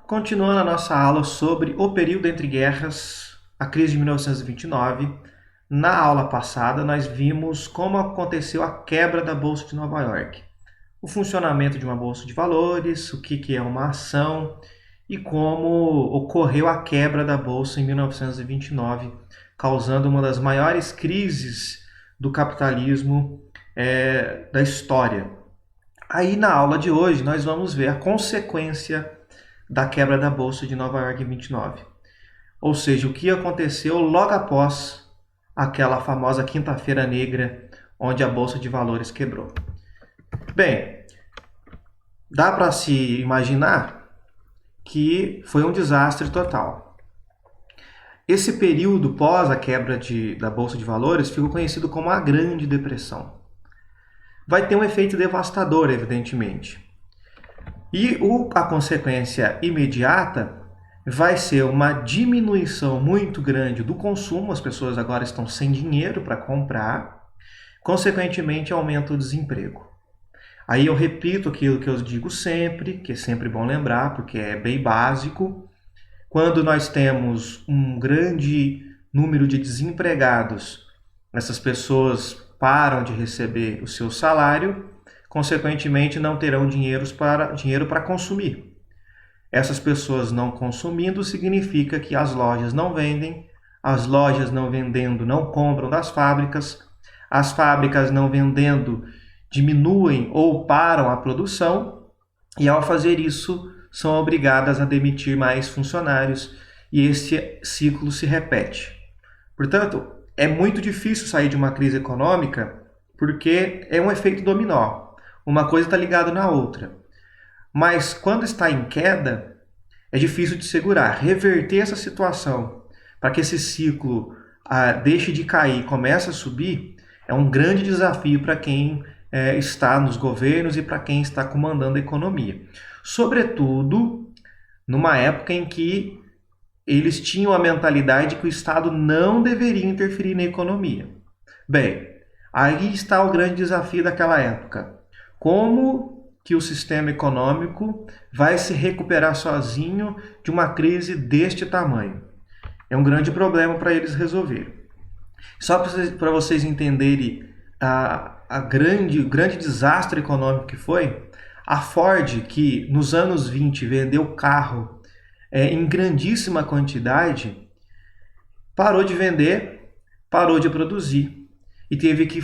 Continuando a nossa aula sobre o período entre guerras, a crise de 1929, na aula passada nós vimos como aconteceu a quebra da Bolsa de Nova York, o funcionamento de uma bolsa de valores, o que é uma ação e como ocorreu a quebra da bolsa em 1929, causando uma das maiores crises do capitalismo da história. Aí na aula de hoje nós vamos ver a consequência da quebra da Bolsa de Nova York em 29. Ou seja, o que aconteceu logo após aquela famosa Quinta-feira Negra, onde a Bolsa de Valores quebrou. Bem, dá para se imaginar que foi um desastre total. Esse período pós a quebra da Bolsa de Valores ficou conhecido como a Grande Depressão. Vai ter um efeito devastador, evidentemente. E a consequência imediata vai ser uma diminuição muito grande do consumo, as pessoas agora estão sem dinheiro para comprar, consequentemente aumenta o desemprego. Aí eu repito aquilo que eu digo sempre, que é sempre bom lembrar, porque é bem básico. Quando nós temos um grande número de desempregados, essas pessoas param de receber o seu salário, consequentemente não terão dinheiro para consumir. Essas pessoas não consumindo significa que as lojas não vendem, as lojas não vendendo não compram das fábricas, as fábricas não vendendo diminuem ou param a produção e ao fazer isso são obrigadas a demitir mais funcionários e esse ciclo se repete. Portanto, é muito difícil sair de uma crise econômica porque é um efeito dominó. Uma coisa está ligada na outra. Mas quando está em queda, é difícil de segurar. Reverter essa situação para que esse ciclo deixe de cair e comece a subir é um grande desafio para quem está nos governos e para quem está comandando a economia. Sobretudo numa época em que eles tinham a mentalidade de que o Estado não deveria interferir na economia. Bem, aí está o grande desafio daquela época. Como que o sistema econômico vai se recuperar sozinho de uma crise deste tamanho? É um grande problema para eles resolverem. Só para vocês entenderem o grande desastre econômico que foi, a Ford, que nos anos 20 vendeu carro em grandíssima quantidade, parou de vender, parou de produzir e teve que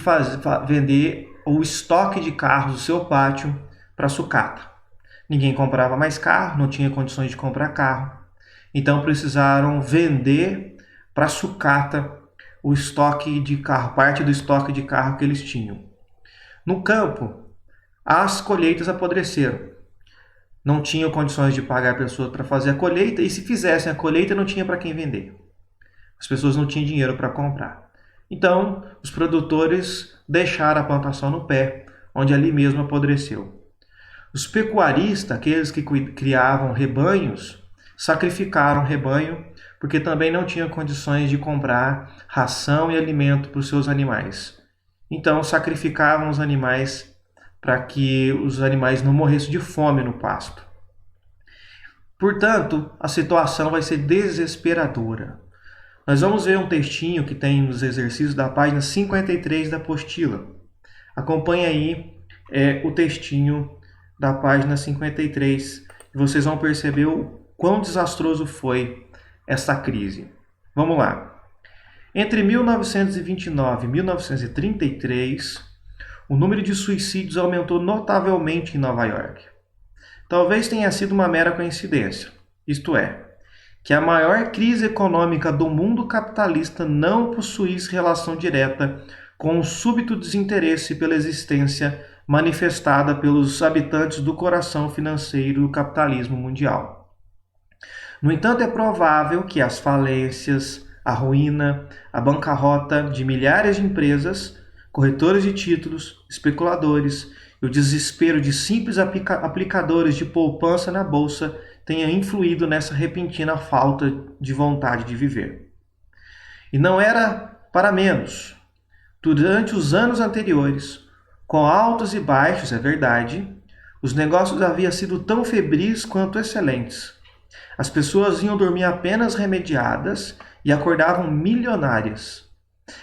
vender o estoque de carros do seu pátio para sucata. Ninguém comprava mais carro, não tinha condições de comprar carro. Então precisaram vender para sucata o estoque de carro, parte do estoque de carro que eles tinham. No campo, as colheitas apodreceram. Não tinham condições de pagar pessoas para fazer a colheita e se fizessem a colheita não tinha para quem vender. As pessoas não tinham dinheiro para comprar. Então, os produtores deixaram a plantação no pé, onde ali mesmo apodreceu. Os pecuaristas, aqueles que criavam rebanhos, sacrificaram o rebanho porque também não tinham condições de comprar ração e alimento para os seus animais. Então, sacrificavam os animais para que os animais não morressem de fome no pasto. Portanto, a situação vai ser desesperadora. Nós vamos ver um textinho que tem nos exercícios da página 53 da apostila. Acompanhe aí o textinho da página 53 e vocês vão perceber o quão desastroso foi essa crise. Vamos lá. Entre 1929 e 1933, o número de suicídios aumentou notavelmente em Nova York. Talvez tenha sido uma mera coincidência, isto é, que a maior crise econômica do mundo capitalista não possuísse relação direta com o súbito desinteresse pela existência manifestada pelos habitantes do coração financeiro do capitalismo mundial. No entanto, é provável que as falências, a ruína, a bancarrota de milhares de empresas, corretores de títulos, especuladores e o desespero de simples aplicadores de poupança na bolsa tenha influído nessa repentina falta de vontade de viver. E não era para menos. Durante os anos anteriores, com altos e baixos, é verdade, os negócios haviam sido tão febris quanto excelentes. As pessoas iam dormir apenas remediadas e acordavam milionárias.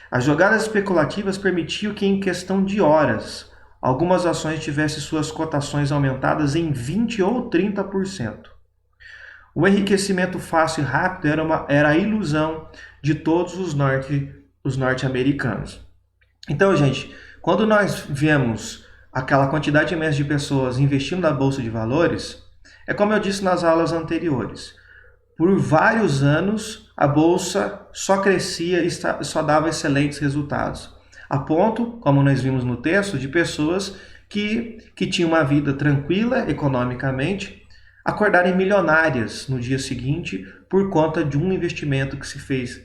As jogadas especulativas permitiam que, em questão de horas, algumas ações tivessem suas cotações aumentadas em 20 ou 30%. O enriquecimento fácil e rápido era a ilusão de todos os norte-americanos. Então, gente, quando nós vemos aquela quantidade imensa de pessoas investindo na Bolsa de Valores, é como eu disse nas aulas anteriores. Por vários anos, a Bolsa só crescia e só dava excelentes resultados. A ponto, como nós vimos no texto, de pessoas que tinham uma vida tranquila economicamente, acordarem milionárias no dia seguinte por conta de um investimento que se fez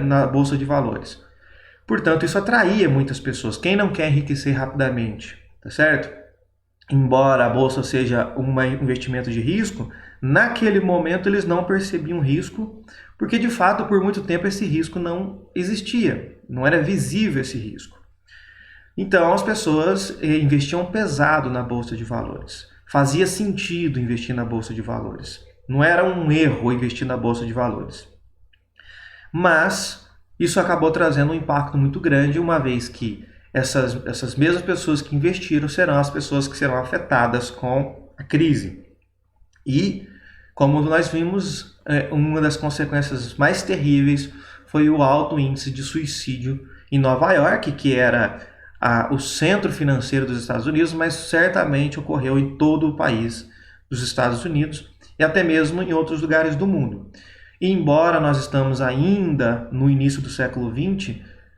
na Bolsa de Valores. Portanto, isso atraía muitas pessoas. Quem não quer enriquecer rapidamente, tá certo? Embora a Bolsa seja um investimento de risco, naquele momento eles não percebiam risco, porque de fato por muito tempo esse risco não existia, não era visível esse risco. Então as pessoas investiam pesado na Bolsa de Valores. Fazia sentido investir na Bolsa de Valores. Não era um erro investir na Bolsa de Valores. Mas isso acabou trazendo um impacto muito grande, uma vez que essas mesmas pessoas que investiram serão as pessoas que serão afetadas com a crise. E, como nós vimos, uma das consequências mais terríveis foi o alto índice de suicídio em Nova York, que era o centro financeiro dos Estados Unidos, mas certamente ocorreu em todo o país dos Estados Unidos e até mesmo em outros lugares do mundo. E embora nós estamos ainda no início do século XX,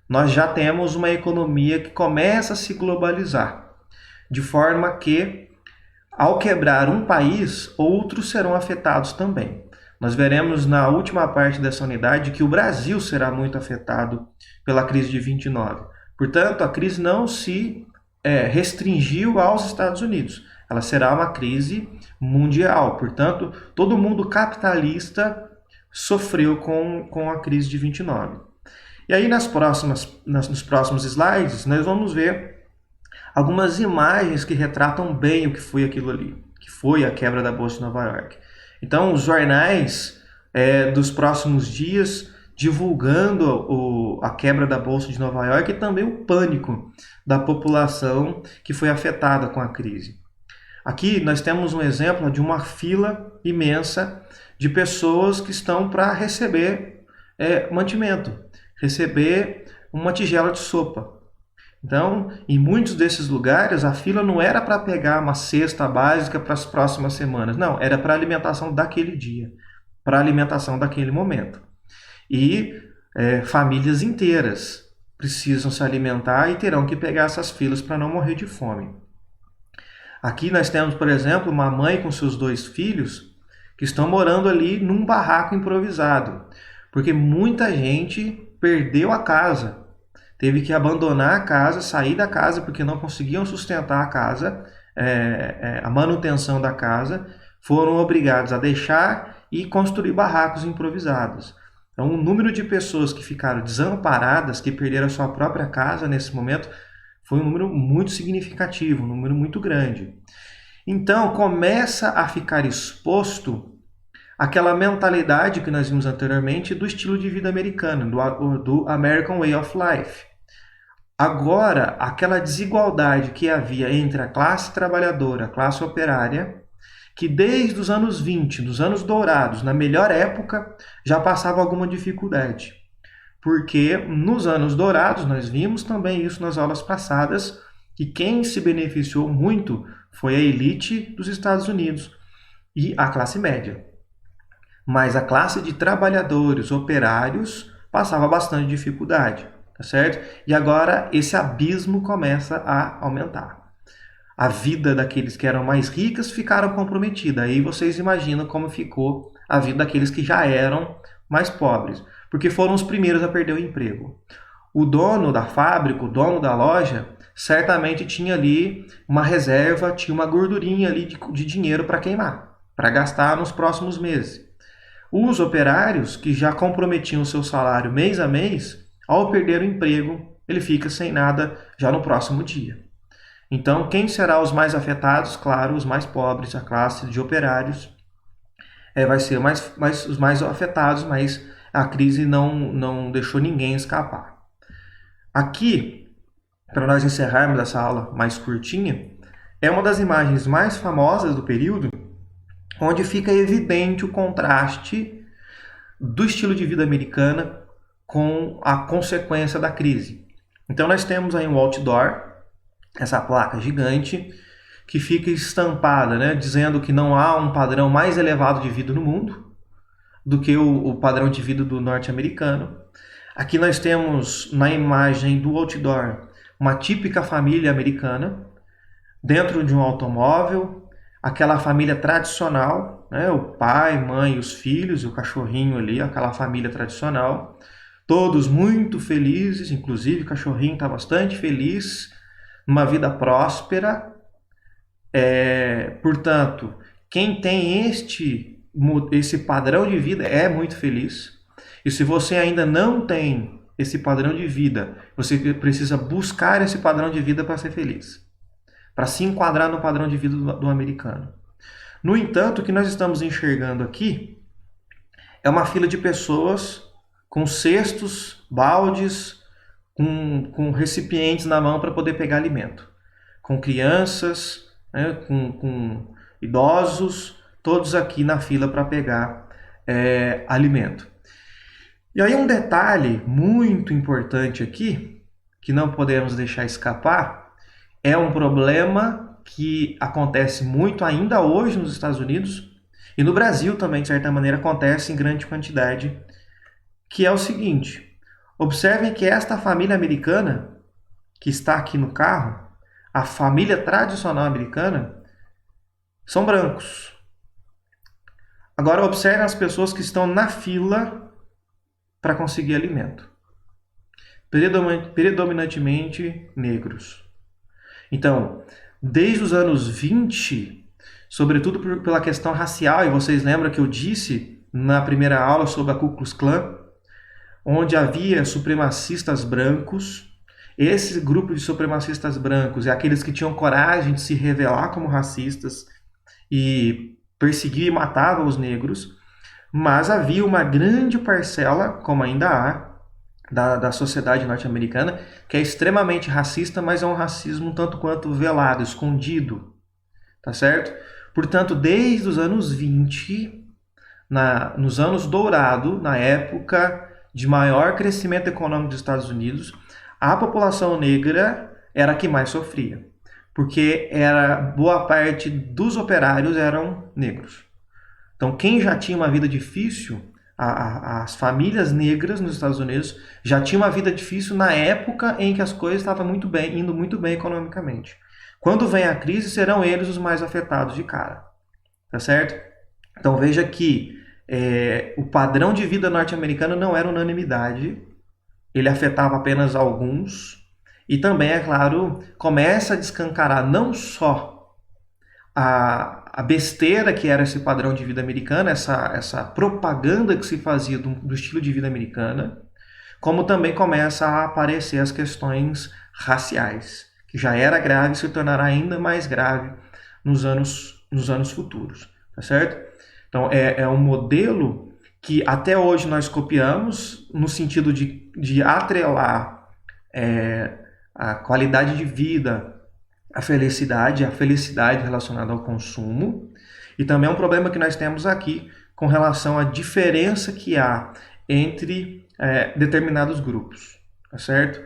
nós já temos uma economia que começa a se globalizar, de forma que, ao quebrar um país, outros serão afetados também. Nós veremos na última parte dessa unidade que o Brasil será muito afetado pela crise de 29. Portanto, a crise não se restringiu aos Estados Unidos. Ela será uma crise mundial. Portanto, todo mundo capitalista sofreu com a crise de 29. E aí, nos próximos slides, nós vamos ver algumas imagens que retratam bem o que foi aquilo ali, que foi a quebra da Bolsa de Nova York. Então, os jornais dos próximos dias divulgando a quebra da Bolsa de Nova York e também o pânico da população que foi afetada com a crise. Aqui nós temos um exemplo de uma fila imensa de pessoas que estão para receber mantimento, receber uma tigela de sopa. Então, em muitos desses lugares, a fila não era para pegar uma cesta básica para as próximas semanas, não, era para a alimentação daquele dia, para a alimentação daquele momento. E famílias inteiras precisam se alimentar e terão que pegar essas filas para não morrer de fome. Aqui nós temos, por exemplo, uma mãe com seus 2 filhos que estão morando ali num barraco improvisado, porque muita gente perdeu a casa, teve que abandonar a casa, sair da casa porque não conseguiam sustentar a casa, a manutenção da casa, foram obrigados a deixar e construir barracos improvisados. Então, o número de pessoas que ficaram desamparadas, que perderam a sua própria casa nesse momento, foi um número muito significativo, um número muito grande. Então, começa a ficar exposto aquela mentalidade que nós vimos anteriormente do estilo de vida americano, do American Way of Life. Agora, aquela desigualdade que havia entre a classe trabalhadora, a classe operária, que desde os anos 20, nos anos dourados, na melhor época, já passava alguma dificuldade. Porque nos anos dourados, nós vimos também isso nas aulas passadas, que quem se beneficiou muito foi a elite dos Estados Unidos e a classe média. Mas a classe de trabalhadores, operários, passava bastante dificuldade, tá certo? E agora esse abismo começa a aumentar. A vida daqueles que eram mais ricas ficaram comprometida. Aí vocês imaginam como ficou a vida daqueles que já eram mais pobres, porque foram os primeiros a perder o emprego. O dono da fábrica, o dono da loja, certamente tinha ali uma reserva, tinha uma gordurinha ali de dinheiro para queimar, para gastar nos próximos meses. Os operários, que já comprometiam o seu salário mês a mês, ao perder o emprego, ele fica sem nada já no próximo dia. Então, quem será os mais afetados? Claro, os mais pobres, a classe de operários. vai ser os mais afetados, mas a crise não deixou ninguém escapar. Aqui, para nós encerrarmos essa aula mais curtinha, é uma das imagens mais famosas do período, onde fica evidente o contraste do estilo de vida americana com a consequência da crise. Então nós temos aí um outdoor, essa placa gigante, que fica estampada, né, dizendo que não há um padrão mais elevado de vida no mundo do que o padrão de vida do norte-americano. Aqui nós temos na imagem do outdoor uma típica família americana dentro de um automóvel, aquela família tradicional, né, o pai, mãe, os filhos e o cachorrinho ali, aquela família tradicional, todos muito felizes, inclusive o cachorrinho está bastante feliz, numa vida próspera. Portanto, quem tem esse padrão de vida é muito feliz. E se você ainda não tem esse padrão de vida, você precisa buscar esse padrão de vida para ser feliz, para se enquadrar no padrão de vida do americano. No entanto, o que nós estamos enxergando aqui é uma fila de pessoas com cestos, baldes, com recipientes na mão para poder pegar alimento, com crianças, né, com idosos, todos aqui na fila para pegar alimento. E aí um detalhe muito importante aqui, que não podemos deixar escapar, é um problema que acontece muito ainda hoje nos Estados Unidos e no Brasil também, de certa maneira, acontece em grande quantidade, que é o seguinte: observem que esta família americana que está aqui no carro, a família tradicional americana, são brancos. Agora observem as pessoas que estão na fila para conseguir alimento. Predominantemente negros. Então, desde os anos 20, sobretudo pela questão racial, e vocês lembram que eu disse na primeira aula sobre a Ku Klux Klan, onde havia supremacistas brancos. Esse grupo de supremacistas brancos é aqueles que tinham coragem de se revelar como racistas e perseguir e matavam os negros, mas havia uma grande parcela, como ainda há, da sociedade norte-americana, que é extremamente racista, mas é um racismo tanto quanto velado, escondido, tá certo? Portanto, desde os anos 20, nos anos dourados, na época de maior crescimento econômico dos Estados Unidos, a população negra era a que mais sofria, porque boa parte dos operários eram negros. Então, quem já tinha uma vida difícil, as famílias negras nos Estados Unidos já tinham uma vida difícil na época em que as coisas estavam indo muito bem economicamente. Quando vem a crise, serão eles os mais afetados de cara, tá certo? Então, veja que o padrão de vida norte-americano não era unanimidade, ele afetava apenas alguns, e também, é claro, começa a descancarar não só a besteira que era esse padrão de vida americano, essa propaganda que se fazia do estilo de vida americana, como também começa a aparecer as questões raciais, que já era grave e se tornará ainda mais grave nos anos futuros, tá certo? Então é um modelo que até hoje nós copiamos no sentido de atrelar a qualidade de vida, a felicidade relacionada ao consumo, e também é um problema que nós temos aqui com relação à diferença que há entre determinados grupos, tá certo?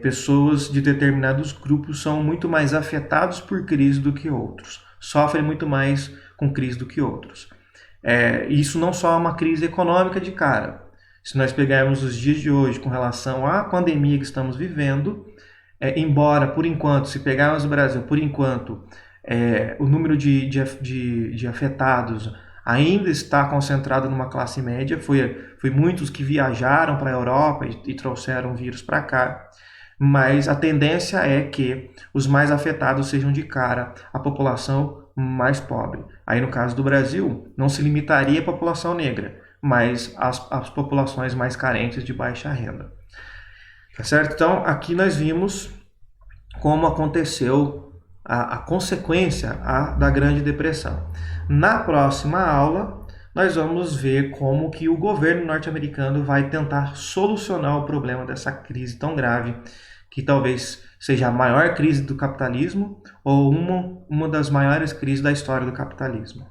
Pessoas de determinados grupos são muito mais afetados por crise do que outros, sofrem muito mais com crise do que outros. Isso não só é uma crise econômica de cara. Se nós pegarmos os dias de hoje com relação à pandemia que estamos vivendo, embora, por enquanto, se pegarmos o Brasil, por enquanto, o número de afetados ainda está concentrado numa classe média, foi muitos que viajaram para a Europa e trouxeram o vírus para cá, mas a tendência é que os mais afetados sejam de cara a população mais pobre. Aí no caso do Brasil, não se limitaria à população negra, mas às populações mais carentes de baixa renda. Tá certo? Então, aqui nós vimos como aconteceu a consequência da Grande Depressão. Na próxima aula, nós vamos ver como que o governo norte-americano vai tentar solucionar o problema dessa crise tão grave, que talvez seja a maior crise do capitalismo ou uma das maiores crises da história do capitalismo.